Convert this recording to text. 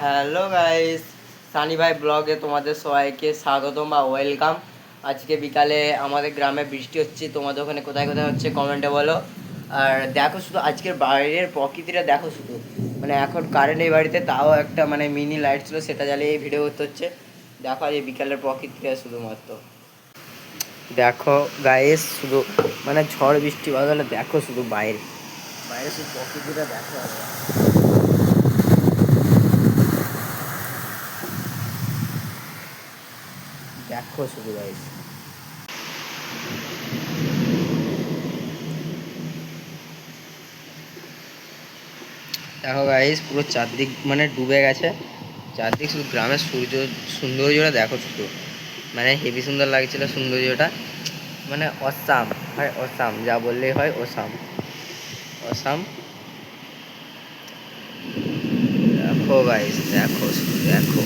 Hello guys, Sunny ভাই ব্লগে তোমাদের সবাইকে স্বাগতম বা ওয়েলকাম। আজকে বিকালে আমাদের গ্রামে বৃষ্টি হচ্ছে, তোমাদের ওখানে কোথায় কোথায় হচ্ছে কমেন্টে বলো। আর দেখো শুধু আজকের বাইরের প্রকৃতিটা দেখো শুধু, মানে এখন কারেন্ট এই বাড়িতে, তাও একটা মানে মিনি লাইট ছিল, সেটা জ্বালিয়ে ভিডিও করতে হচ্ছে। দেখো আজ এই বিকালের প্রকৃতিটা শুধুমাত্র দেখো গাইস, শুধু মানে ঝড় বৃষ্টি বাদলে দেখো শুধু বাইরে বাইরে শুধু প্রকৃতিটা দেখো। দেখো শুধু গাইস, দেখো গাইস পুরো চারদিক মানে ডুবে গেছে। চারদিক শুধু গ্রামের সৌন্দর্যটা দেখো শুধু, মানে হেভি সুন্দর লাগছিল সৌন্দর্যটা, মানে অসাম ভাই, অসাম যা বললেই হয়, অসাম অসাম। দেখো গাইস, দেখো শুধু দেখো।